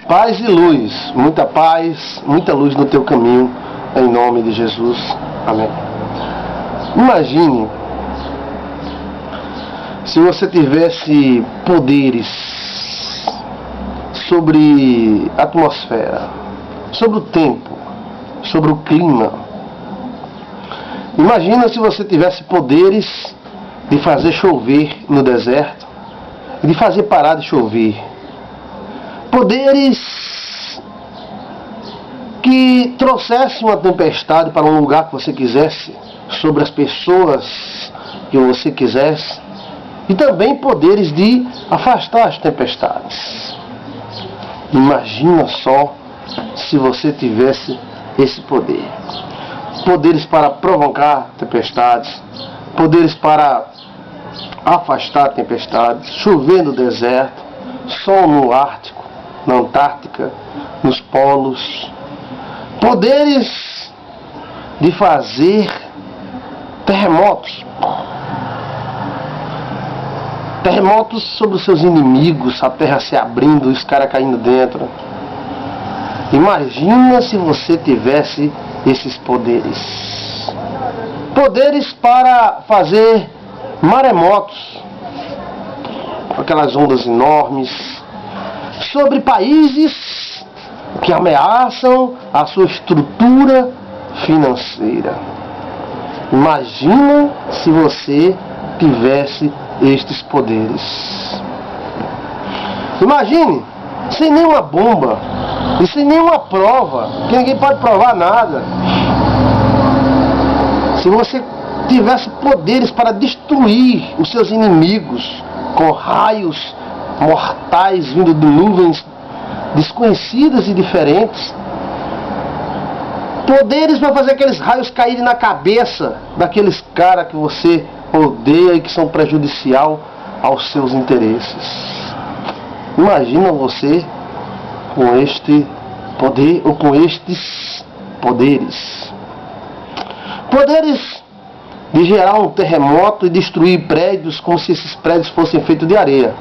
Paz e luz, muita paz, muita luz no teu caminho, em nome de Jesus. Amém. Imagine se você tivesse poderes sobre a atmosfera, sobre o tempo, sobre o clima. Imagina se você tivesse poderes de fazer chover no deserto e de fazer parar de chover. Poderes que trouxessem uma tempestade para um lugar que você quisesse, sobre as pessoas que você quisesse, e também poderes de afastar as tempestades. Imagina só se você tivesse esse poder. Poderes para provocar tempestades, poderes para afastar tempestades, chover no deserto, sol no Ártico, na Antártica, nos polos. Poderes de fazer terremotos. Terremotos sobre os seus inimigos, a terra se abrindo, os caras caindo dentro. Imagina se você tivesse esses poderes. Poderes para fazer maremotos, aquelas ondas enormes, sobre países que ameaçam a sua estrutura financeira. Imagina se você tivesse estes poderes. Imagine, sem nenhuma bomba e sem nenhuma prova, que ninguém pode provar nada. Se você tivesse poderes para destruir os seus inimigos com raios mortais vindo de nuvens desconhecidas e diferentes, poderes para fazer aqueles raios caírem na cabeça daqueles caras que você odeia e que são prejudicial aos seus interesses. Imagina você com este poder ou com estes poderes. Poderes de gerar um terremoto e destruir prédios como se esses prédios fossem feitos de areia.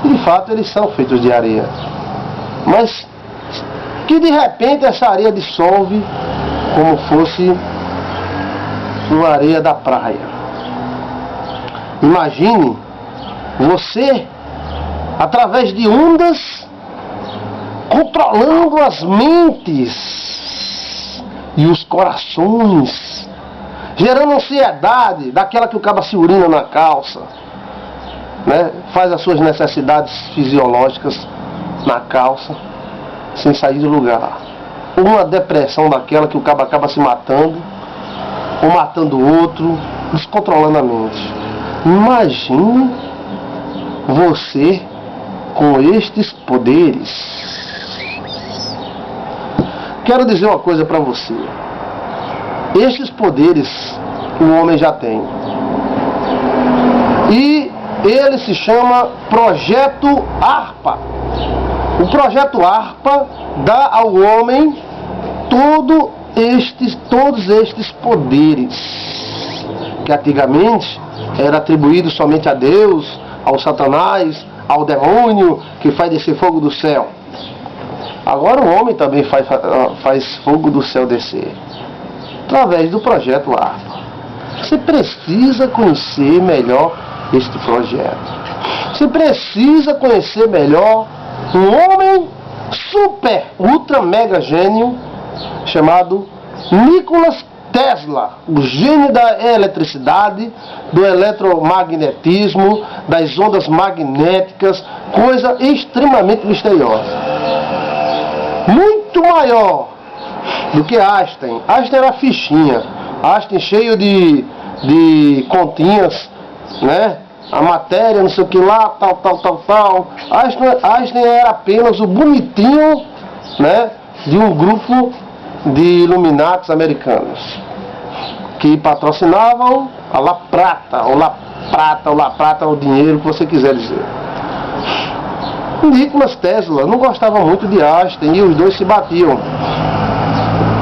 E de fato eles são feitos de areia. Mas que de repente essa areia dissolve como fosse uma areia da praia. Imagine você, através de ondas, controlando as mentes e os corações, gerando ansiedade daquela que o caba se urina na calça, né? Faz as suas necessidades fisiológicas na calça, sem sair do lugar. Ou uma depressão daquela que o caba acaba se matando, ou matando o outro, descontrolando a mente. Imagine você com estes poderes. Quero dizer uma coisa para você. Estes poderes o homem já tem. E ele se chama Projeto ARPA. O Projeto ARPA dá ao homem todos estes poderes que antigamente era atribuído somente a Deus, ao Satanás, ao demônio que faz descer fogo do céu. Agora o homem também faz fogo do céu descer, através do Projeto ARPA. Você precisa conhecer melhor este projeto. Você precisa conhecer melhor um homem super, ultra, mega gênio chamado Nikola Tesla, o gênio da eletricidade, do eletromagnetismo, das ondas magnéticas, coisa extremamente misteriosa. Muito maior do que Einstein. Einstein era fichinha. Einstein cheio de continhas, né? A matéria, não sei o que lá, tal. Einstein era apenas o bonitinho, né? De um grupo de Illuminatis americanos que patrocinavam a La Prata, o dinheiro que você quiser dizer. Nikola Tesla não gostava muito de Einstein e os dois se batiam.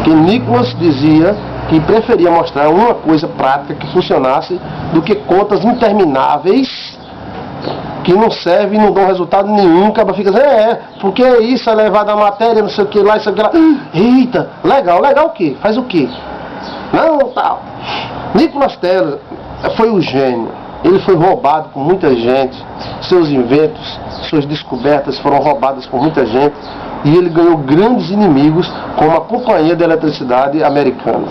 Que Nikola dizia que preferia mostrar uma coisa prática que funcionasse do que contas intermináveis que não serve e não dão resultado nenhum, acaba fica dizendo, porque isso é levado a matéria, não sei o que lá, isso aqui lá. Eita, legal o quê? Faz o quê? Não, tal. Nikola Tesla foi o gênio. Ele foi roubado por muita gente, seus inventos, suas descobertas foram roubadas por muita gente, e ele ganhou grandes inimigos, como a Companhia de Eletricidade Americana,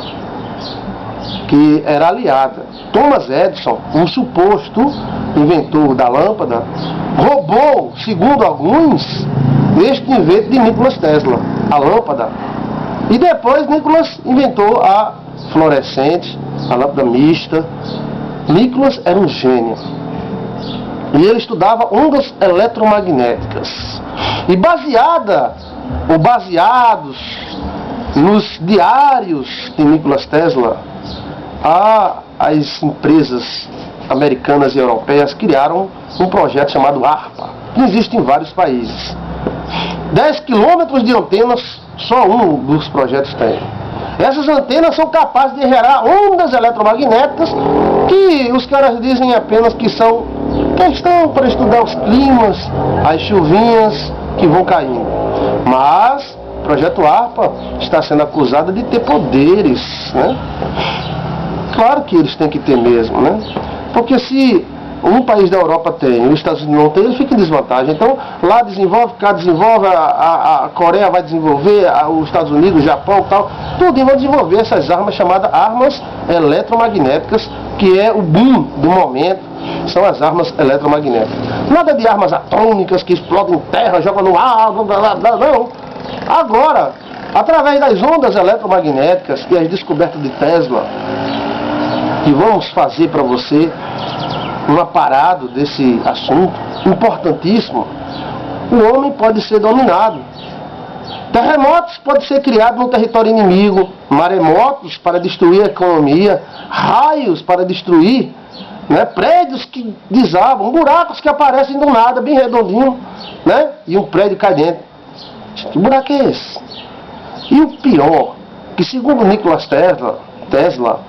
que era aliada. Thomas Edison, um suposto inventor da lâmpada, roubou, segundo alguns, este invento de Nikola Tesla, a lâmpada. E depois Nikola inventou a fluorescente, a lâmpada mista. Nikola era um gênio. E ele estudava ondas eletromagnéticas. E baseados nos diários de Nikola Tesla, as empresas americanas e europeias criaram um projeto chamado ARPA, que existe em vários países. 10 quilômetros de antenas, só um dos projetos tem. Essas antenas são capazes de gerar ondas eletromagnéticas que os caras dizem apenas que são questão para estudar os climas, as chuvinhas que vão caindo. Mas o projeto ARPA está sendo acusado de ter poderes, né? Claro que eles têm que ter mesmo, né? Porque se um país da Europa tem e os Estados Unidos não tem, ele fica em desvantagem. Então, lá desenvolve, cá desenvolve, a Coreia vai desenvolver, os Estados Unidos, o Japão e tal, tudo vão desenvolver essas armas chamadas armas eletromagnéticas, que é o boom do momento, são as armas eletromagnéticas. Nada de armas atômicas que explodem terra, jogam no ar, não. Agora, através das ondas eletromagnéticas e as descobertas de Tesla, que vamos fazer para você um aparado desse assunto importantíssimo, o homem pode ser dominado. Terremotos podem ser criados no território inimigo, maremotos para destruir a economia, raios para destruir, né, prédios que desabam, buracos que aparecem do nada, bem redondinho, né, e um prédio cai dentro. Que buraco é esse? E o pior, que segundo Nikola Tesla,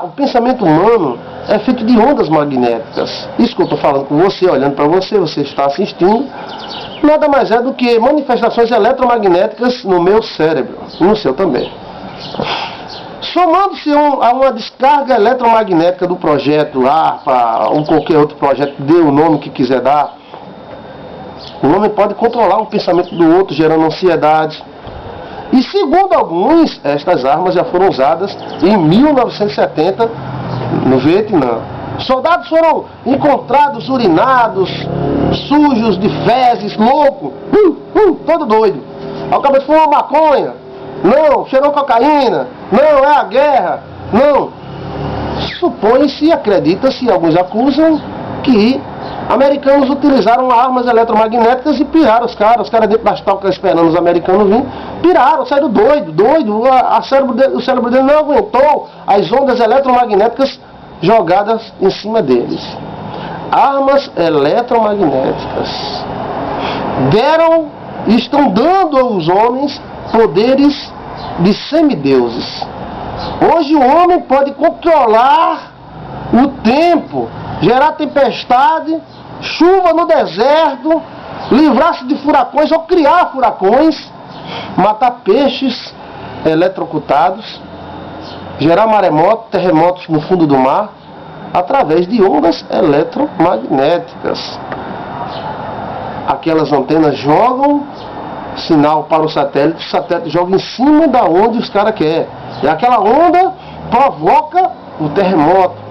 o pensamento humano é feito de ondas magnéticas. Isso que eu estou falando com você, olhando para você, você está assistindo, nada mais é do que manifestações eletromagnéticas no meu cérebro, e no seu também. Somando-se a uma descarga eletromagnética do projeto ARPA, ou qualquer outro projeto, dê o nome que quiser dar, o homem pode controlar o pensamento do outro, gerando ansiedade. E segundo alguns, estas armas já foram usadas em 1970 no Vietnã. Soldados foram encontrados urinados, sujos de fezes, louco, todo doido. Aí o cara fumou maconha, não, cheirou cocaína, não, é a guerra, não. Supõe-se, acredita-se, alguns acusam que americanos utilizaram armas eletromagnéticas e piraram os caras dentro das tocas esperando os americanos virem, piraram, saíram doido, o cérebro dele não aguentou as ondas eletromagnéticas jogadas em cima deles. Armas eletromagnéticas deram e estão dando aos homens poderes de semideuses. Hoje o homem pode controlar o tempo, gerar tempestade, chuva no deserto, livrar-se de furacões ou criar furacões, matar peixes eletrocutados, gerar maremotos, terremotos no fundo do mar, através de ondas eletromagnéticas. Aquelas antenas jogam sinal para o satélite joga em cima da onde os caras querem. E aquela onda provoca o terremoto.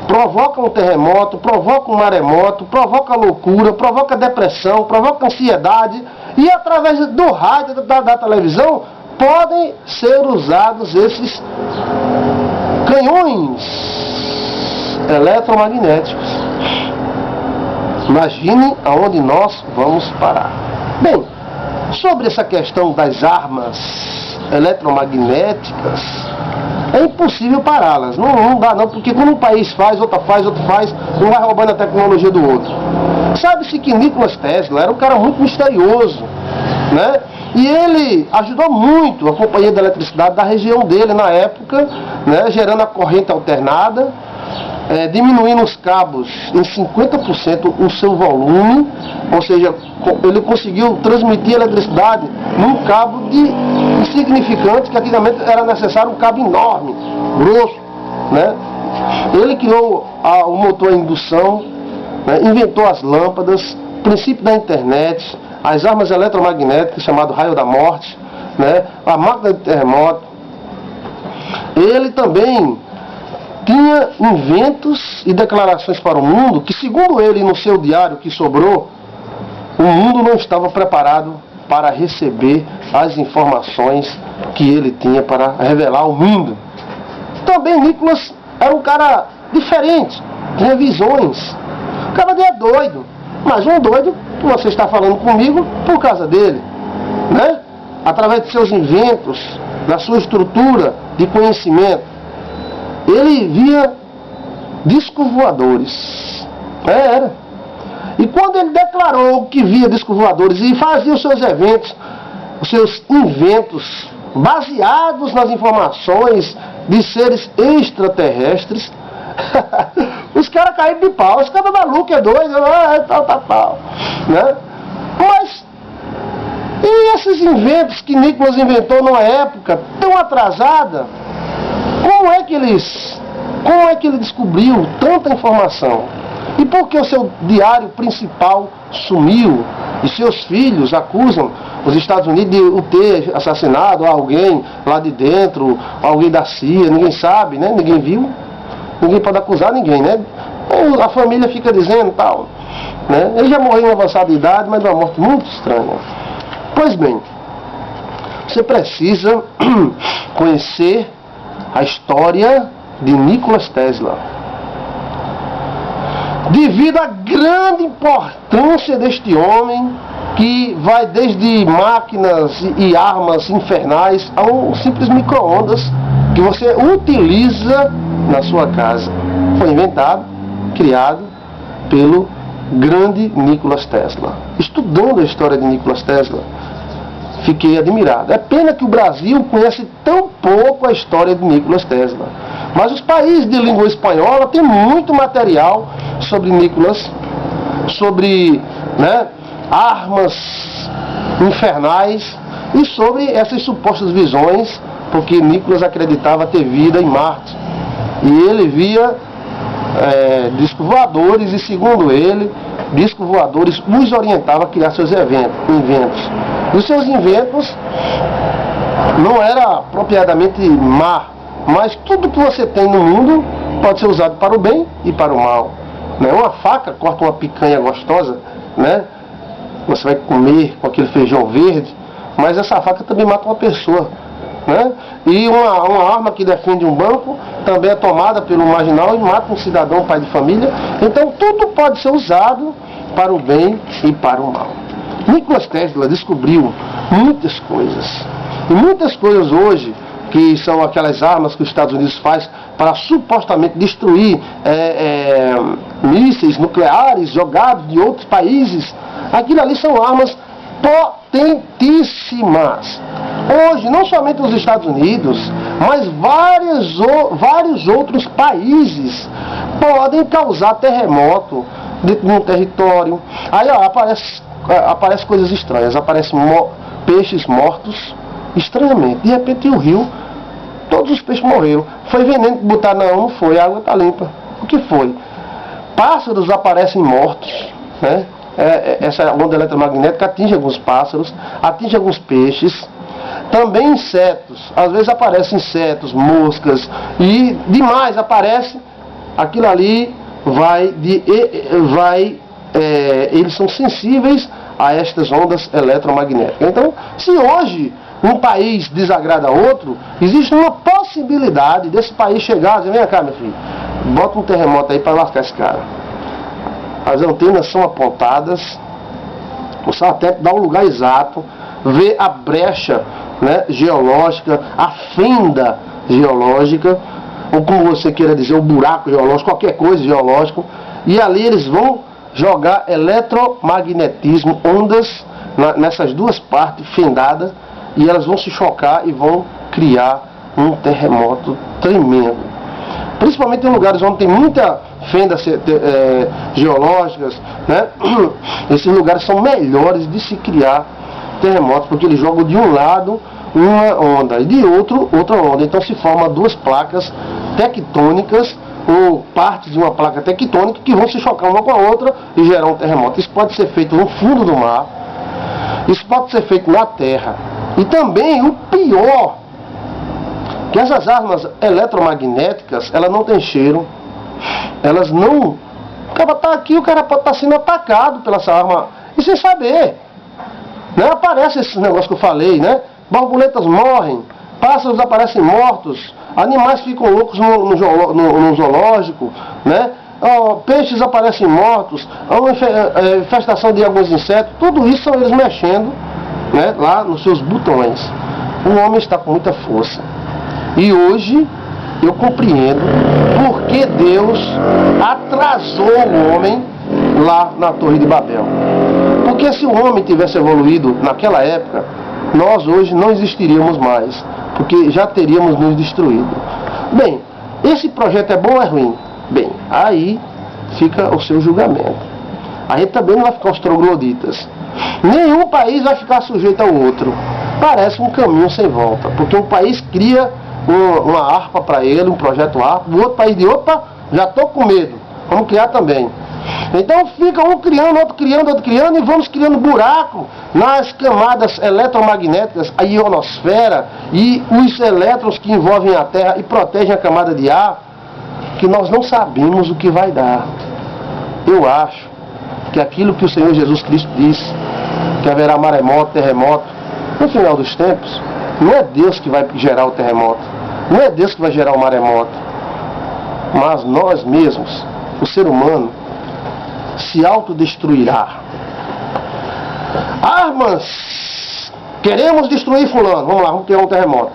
Provoca um terremoto, provoca um maremoto, provoca loucura, provoca depressão, provoca ansiedade. E através do rádio, da televisão, podem ser usados esses canhões eletromagnéticos. Imagine aonde nós vamos parar. Bem, sobre essa questão das armas eletromagnéticas, é impossível pará-las. Não dá não, porque quando um país faz, outro faz, um vai roubando a tecnologia do outro. Sabe-se que Nikola Tesla era um cara muito misterioso, né? E ele ajudou muito a Companhia de Eletricidade da região dele na época, né? Gerando a corrente alternada. diminuindo os cabos em 50% o seu volume, ou seja, ele conseguiu transmitir eletricidade num cabo insignificante, que antigamente era necessário um cabo enorme, grosso, né? Ele criou o motor a indução, né? Inventou as lâmpadas, o princípio da internet, as armas eletromagnéticas, chamado raio da morte, né? A máquina de terremoto. Ele também tinha inventos e declarações para o mundo que, segundo ele, no seu diário que sobrou, o mundo não estava preparado para receber as informações que ele tinha para revelar ao mundo. Também Nicolas era um cara diferente, tinha visões. O cara é doido, mas um doido que você está falando comigo por causa dele, né? Através de seus inventos, da sua estrutura de conhecimento. Ele via discos voadores. Era. E quando ele declarou que via discos voadores e fazia os seus eventos, os seus inventos baseados nas informações de seres extraterrestres, os caras caíram de pau. Esse cara é maluco, é doido, tal, né? Mas e esses inventos que Nicolas inventou numa época tão atrasada, como é que ele descobriu tanta informação? E por que o seu diário principal sumiu? E seus filhos acusam os Estados Unidos de o ter assassinado alguém lá de dentro, alguém da CIA, ninguém sabe, né? Ninguém viu. Ninguém pode acusar ninguém, né? A família fica dizendo tal, né? Ele já morreu em avançada idade, mas de uma morte muito estranha. Pois bem, você precisa conhecer a história de Nikola Tesla. Devido à grande importância deste homem, que vai desde máquinas e armas infernais a um simples micro-ondas que você utiliza na sua casa. Foi inventado, criado pelo grande Nikola Tesla. Estudando a história de Nikola Tesla, fiquei admirado. É pena que o Brasil conhece tão pouco a história de Nikola Tesla. Mas os países de língua espanhola têm muito material sobre Nicolas, sobre, né, armas infernais e sobre essas supostas visões, porque Nicolas acreditava ter vida em Marte. E ele via discos voadores e, segundo ele, discos voadores os orientava a criar seus inventos. E os seus inventos não era propriamente má, mas tudo que você tem no mundo pode ser usado para o bem e para o mal, né? Uma faca corta uma picanha gostosa, né? Você vai comer com aquele feijão verde, mas essa faca também mata uma pessoa, né? E uma arma que defende um banco também é tomada pelo marginal e mata um cidadão, pai de família. Então tudo pode ser usado para o bem e para o mal. Nikola Tesla descobriu muitas coisas. E muitas coisas hoje, que são aquelas armas que os Estados Unidos faz para supostamente destruir mísseis nucleares jogados de outros países, aquilo ali são armas potentíssimas. Hoje, não somente os Estados Unidos, mas vários outros países podem causar terremoto dentro de um território. Aí aparece coisas estranhas, aparecem peixes mortos, estranhamente. De repente o rio, todos os peixes morreram. Foi veneno que botaram? Não foi, a água está limpa. O que foi? Pássaros aparecem mortos, né? Essa onda eletromagnética atinge alguns pássaros, atinge alguns peixes. Também insetos, às vezes aparecem insetos, moscas, e demais aparece, aquilo ali eles são sensíveis a estas ondas eletromagnéticas. Então, se hoje um país desagrada outro, existe uma possibilidade desse país chegar e dizer: vem cá, meu filho, bota um terremoto aí para lascar esse cara. As antenas são apontadas, o satélite dá o lugar exato, vê a brecha, né, geológica, a fenda geológica, ou como você queira dizer, o buraco geológico, qualquer coisa geológico, e ali eles vão jogar eletromagnetismo, ondas nessas duas partes fendadas, e elas vão se chocar e vão criar um terremoto tremendo. principalmente em lugares onde tem muita fendas geológicas, né? Esses lugares são melhores de se criar terremotos, porque eles jogam de um lado uma onda e de outro outra onda. Então se forma duas placas tectônicas ou partes de uma placa tectônica que vão se chocar uma com a outra e gerar um terremoto. Isso pode ser feito no fundo do mar, isso pode ser feito na terra. E também o pior, que essas armas eletromagnéticas, elas não têm cheiro, elas não... O cara está aqui, o cara pode estar sendo atacado pela essa arma e sem saber, né? Aparece esse negócio que eu falei, né? Borboletas morrem, pássaros aparecem mortos, animais ficam loucos no zoológico, né? Peixes aparecem mortos, há uma infestação de alguns insetos. Tudo isso são eles mexendo, né, lá nos seus botões. O homem está com muita força. E hoje eu compreendo por que Deus atrasou o homem lá na Torre de Babel. Porque se o homem tivesse evoluído naquela época, nós hoje não existiríamos mais, porque já teríamos nos destruído. Bem, esse projeto é bom ou é ruim? Bem, aí fica o seu julgamento. A gente também não vai ficar os trogloditas. Nenhum país vai ficar sujeito ao outro. Parece um caminho sem volta, porque um país cria uma harpa para ele, um projeto harpa, o outro país diz, opa, já estou com medo, vamos criar também. Então fica um criando, outro criando, outro criando, e vamos criando buraco nas camadas eletromagnéticas, a ionosfera e os elétrons que envolvem a Terra e protegem a camada de ar, que nós não sabemos o que vai dar. Eu acho que aquilo que o Senhor Jesus Cristo disse, que haverá maremoto, terremoto, no final dos tempos, não é Deus que vai gerar o terremoto, não é Deus que vai gerar o maremoto, mas nós mesmos, o ser humano, se autodestruirá. Armas! Queremos destruir fulano, vamos lá, vamos criar um terremoto.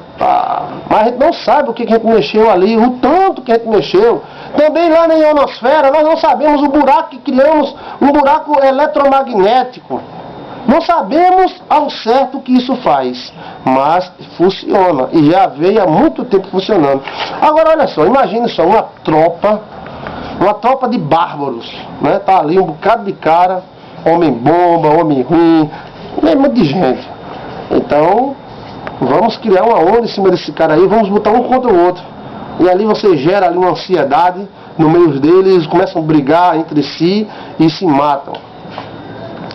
Mas a gente não sabe o que a gente mexeu ali, o tanto que a gente mexeu. Também lá na ionosfera, nós não sabemos o buraco que criamos, um buraco eletromagnético. Não sabemos ao certo o que isso faz, mas funciona, e já veio há muito tempo funcionando. Agora olha só, imagine só uma tropa de bárbaros, né? Tá ali um bocado de cara, homem bomba, homem ruim, um monte de gente. Então, vamos criar uma onda em cima desse cara aí, vamos botar um contra o outro. E ali você gera ali uma ansiedade no meio deles, eles começam a brigar entre si e se matam.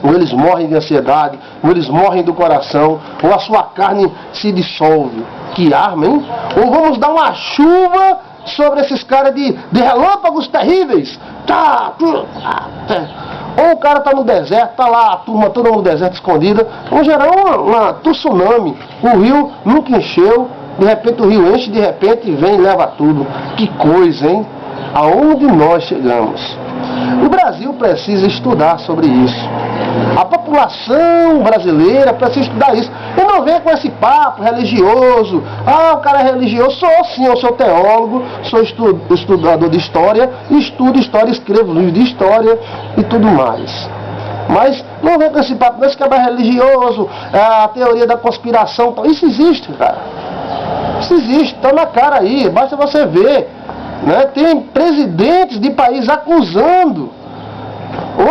Ou eles morrem de ansiedade, ou eles morrem do coração, ou a sua carne se dissolve. Que arma, hein? Ou vamos dar uma chuva sobre esses caras de relâmpagos terríveis. Ou o cara está no deserto, está lá a turma toda no deserto escondida. Vamos gerar uma tsunami. O rio nunca encheu, de repente o rio enche, de repente vem e leva tudo. Que coisa, hein? Aonde nós chegamos? O Brasil precisa estudar sobre isso. A população brasileira precisa estudar isso. E não venha com esse papo religioso. O cara é religioso. Sou sim, eu sou teólogo, sou estudador de história, estudo história, escrevo livros de história e tudo mais. Mas não vem com esse papo, não, esse cara é religioso, a teoria da conspiração. Isso existe, cara. Isso existe, está na cara aí, basta você ver. Né? Tem presidentes de países acusando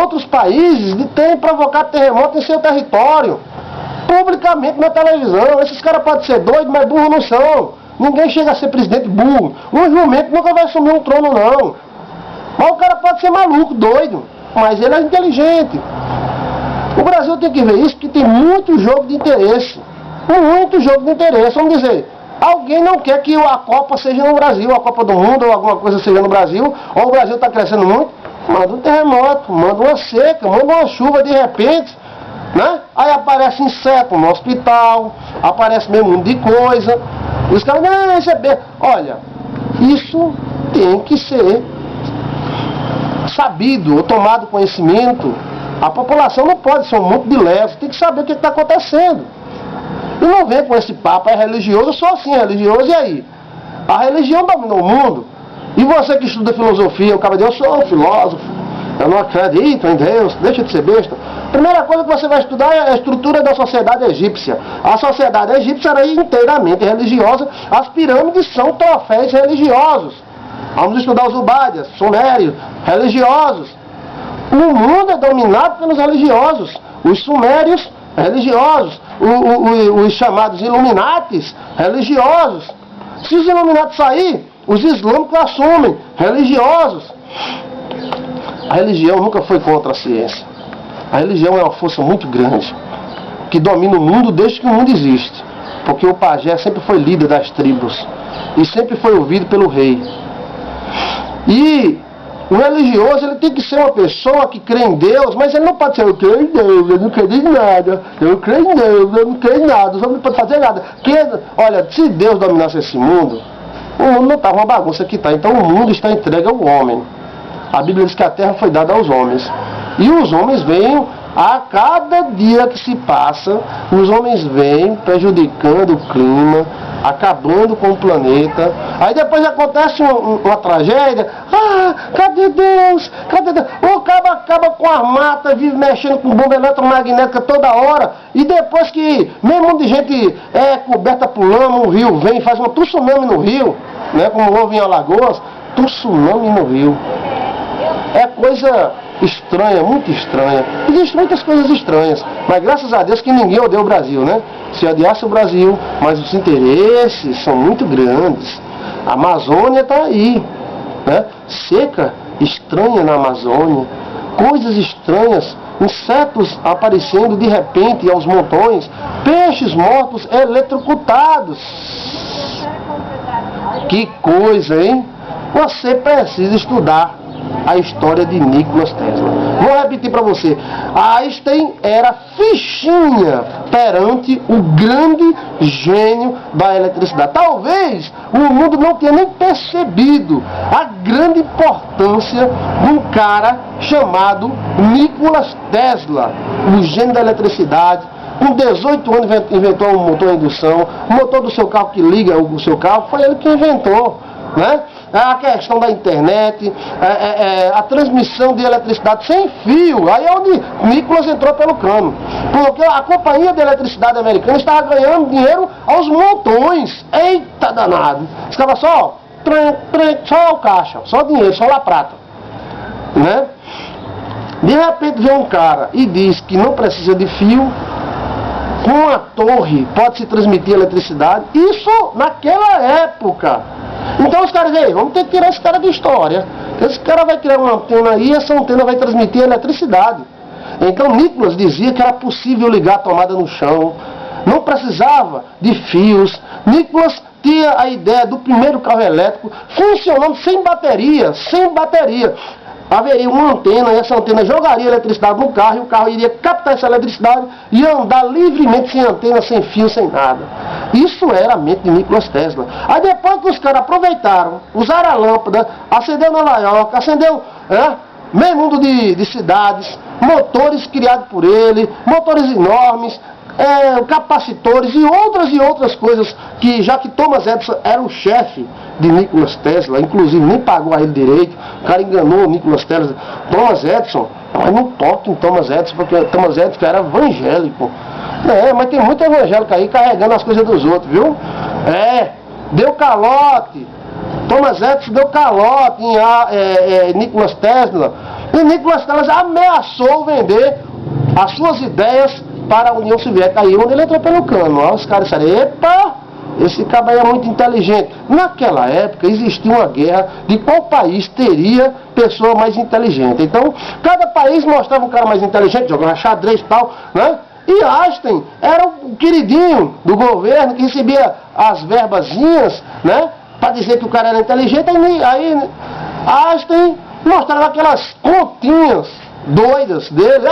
outros países de terem provocado terremoto em seu território, publicamente na televisão. Esses caras podem ser doidos, mas burros não são. Ninguém chega a ser presidente burro. Um jumento nunca vai assumir um trono, não. Mas o cara pode ser maluco, doido, mas ele é inteligente. O Brasil tem que ver isso, porque tem muito jogo de interesse. Muito jogo de interesse, vamos dizer. Alguém não quer que a Copa seja no Brasil, a Copa do Mundo ou alguma coisa seja no Brasil, ou o Brasil está crescendo muito, manda um terremoto, manda uma seca, manda uma chuva de repente, né? Aí aparece inseto no hospital, aparece mesmo um monte de coisa, e os caras, não, isso é bem. Olha, isso tem que ser sabido ou tomado conhecimento. A população não pode ser um monte de leso, tem que saber o que está acontecendo. E não vem com esse papo, é religioso, eu sou assim, religioso, e aí? A religião dominou o mundo. E você que estuda filosofia, o cara diz, eu sou um filósofo, eu não acredito em Deus, deixa de ser besta. Primeira coisa que você vai estudar é a estrutura da sociedade egípcia. A sociedade egípcia era inteiramente religiosa, as pirâmides são troféus religiosos. Vamos estudar os Ubádias, sumérios, religiosos. O mundo é dominado pelos religiosos. Os sumérios, religiosos. Os chamados Illuminatis, religiosos. Se os Illuminatis sair, os islâmicos assumem, religiosos. A religião nunca foi contra a ciência. A religião é uma força muito grande, que domina o mundo desde que o mundo existe. Porque o pajé sempre foi líder das tribos. E sempre foi ouvido pelo rei. E o religioso, ele tem que ser uma pessoa que crê em Deus, mas ele não pode ser, eu creio em Deus, eu não creio em nada, eu creio em Deus, eu não creio em nada, os homens não podem fazer nada. Olha, se Deus dominasse esse mundo, o mundo não estava uma bagunça que está. Então o mundo está entregue ao homem. A Bíblia diz que a terra foi dada aos homens. E os homens vêm, a cada dia que se passa, os homens vêm prejudicando o clima, acabando com o planeta. Aí depois acontece uma tragédia. Ah, cadê Deus? Cadê Deus? O cara acaba com a mata, vive mexendo com bomba eletromagnética toda hora. E depois que meio mundo de gente é coberta por lama, o rio vem e faz um tsunami no rio, né, como houve em Alagoas, tsunami no rio. É coisa estranha, muito estranha. Existem muitas coisas estranhas, mas graças a Deus que ninguém odeia o Brasil, né? Se odiasse o Brasil, mas os interesses são muito grandes. A Amazônia está aí, né? Seca estranha na Amazônia, coisas estranhas, insetos aparecendo de repente aos montões, peixes mortos eletrocutados. Que coisa, hein? Você precisa estudar a história de Nikola Tesla. Vou repetir para você. Einstein era fichinha perante o grande gênio da eletricidade. Talvez o mundo não tenha nem percebido a grande importância de um cara chamado Nikola Tesla, o gênio da eletricidade. Com 18 anos inventou um motor a indução, o motor do seu carro que liga o seu carro, foi ele que inventou, né? A questão da internet, a transmissão de eletricidade sem fio, aí é onde Nicolas entrou pelo cano. Porque a companhia de eletricidade americana estava ganhando dinheiro aos montões. Eita danado! Ficava só o caixa, só dinheiro, só a prata, né? De repente vem um cara e diz que não precisa de fio, com a torre pode-se transmitir eletricidade. Isso naquela época. Então os caras dizem, vamos ter que tirar esse cara de história. Esse cara vai criar uma antena aí e essa antena vai transmitir eletricidade. Então Nicolas dizia que era possível ligar a tomada no chão, não precisava de fios. Nicolas tinha a ideia do primeiro carro elétrico funcionando sem bateria, Haveria uma antena e essa antena jogaria eletricidade no carro e o carro iria captar essa eletricidade e andar livremente sem antena, sem fio, sem nada. Isso era a mente de Nikola Tesla. Aí depois que os caras aproveitaram, usaram a lâmpada, acendeu Nova York, acendeu meio mundo de cidades, motores criados por ele, motores enormes, capacitores e outras coisas que, já que Thomas Edison era o chefe de Nikola Tesla, inclusive nem pagou a ele direito, o cara enganou o Nikola Tesla. Thomas Edison, mas não toque em Thomas Edison, porque Thomas Edison era evangélico. Mas tem muito evangélico aí carregando as coisas dos outros, viu? Deu calote. Thomas Edison deu calote em Nikola Tesla. E Nikola Tesla ameaçou vender as suas ideias para a União Soviética, aí onde ele entrou pelo cano. Os caras disseram, epa, esse cara é muito inteligente. Naquela época existia uma guerra de qual país teria pessoa mais inteligente. Então, cada país mostrava um cara mais inteligente, jogava xadrez e tal, né? E Einstein era o queridinho do governo que recebia as verbazinhas, né? Para dizer que o cara era inteligente. Aí Einstein mostrava aquelas continhas doidas dele,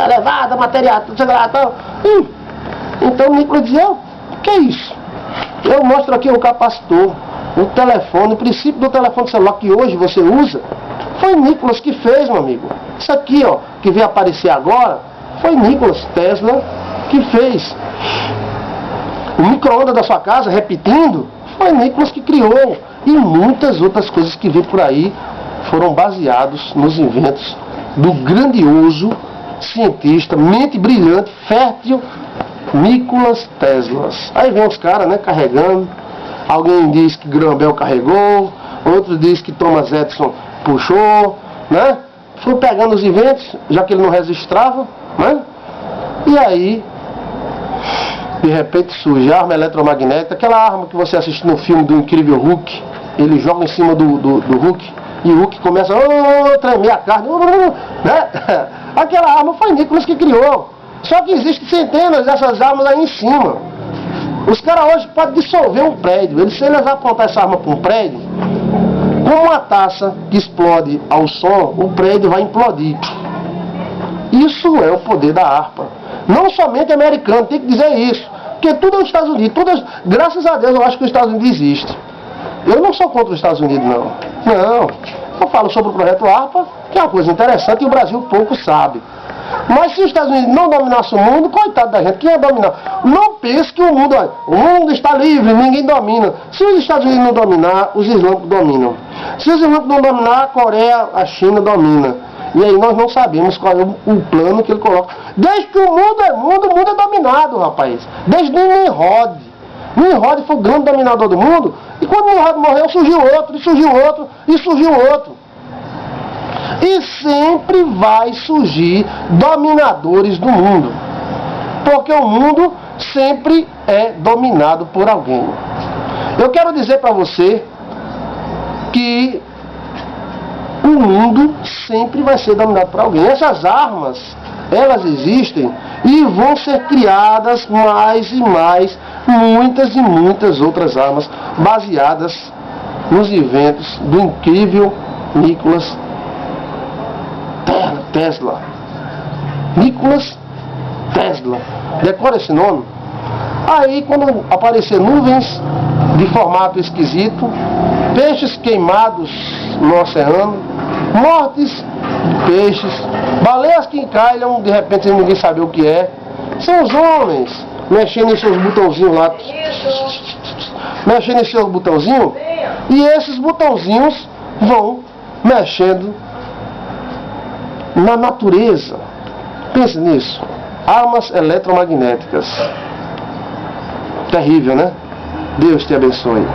elevada, material, tudo lá, tal. Então o Nicolas dizia, o que é isso? Eu mostro aqui o capacitor, o telefone, o princípio do telefone celular que hoje você usa, foi Nicolas que fez, meu amigo. Isso aqui, ó, que vem aparecer agora, foi Nikola Tesla que fez. O micro-ondas da sua casa, repetindo, foi Nicolas que criou. E muitas outras coisas que vêm por aí foram baseados nos inventos do grandioso cientista, mente brilhante, fértil, Nikola Tesla. Aí vem os caras, né, carregando. Alguém diz que Graham Bell carregou, outros dizem que Thomas Edison puxou, né? Foi pegando os inventos, já que ele não registrava, né? E aí, de repente surge a arma eletromagnética, aquela arma que você assiste no filme do Incrível Hulk, ele joga em cima do Hulk, e o Hulk começa a tremer a carne, né? Aquela arma foi Nicholas que criou. Só que existem centenas dessas armas aí em cima. Os caras hoje podem dissolver um prédio. Se eles apontar essa arma para um prédio, como uma taça que explode ao som, o prédio vai implodir. Isso é o poder da harpa. Não somente americano, tem que dizer isso. Porque tudo é os Estados Unidos. Graças a Deus eu acho que os Estados Unidos existe. Eu não sou contra os Estados Unidos, não. Não. Eu falo sobre o projeto harpa, que é uma coisa interessante e o Brasil pouco sabe. Mas se os Estados Unidos não dominassem o mundo, coitado da gente, quem ia dominar? Não pense que o mundo está livre, ninguém domina. Se os Estados Unidos não dominar, os islâmicos dominam. Se os islâmicos não dominar, a Coreia, a China domina. E aí nós não sabemos qual é o plano que ele coloca. Desde que o mundo é dominado, rapaz. Desde Nimrod. Nimrod foi o grande dominador do mundo. E quando Nimrod morreu, surgiu outro, e surgiu outro, e surgiu outro. E sempre vai surgir dominadores do mundo. Porque o mundo sempre é dominado por alguém. Eu quero dizer para você que o mundo sempre vai ser dominado por alguém. Essas armas, elas existem e vão ser criadas mais e mais, muitas e muitas outras armas, baseadas nos inventos do incrível Nikola Tesla. Nikola Tesla. Decora esse nome. Aí, quando aparecer nuvens de formato esquisito, peixes queimados no oceano, mortes de peixes, baleias que encalham, de repente ninguém sabe o que é, são os homens mexendo em seus botãozinhos lá, mexendo em seus botãozinhos, e esses botãozinhos vão mexendo na natureza. Pense nisso. Armas eletromagnéticas. Terrível, né? Deus te abençoe.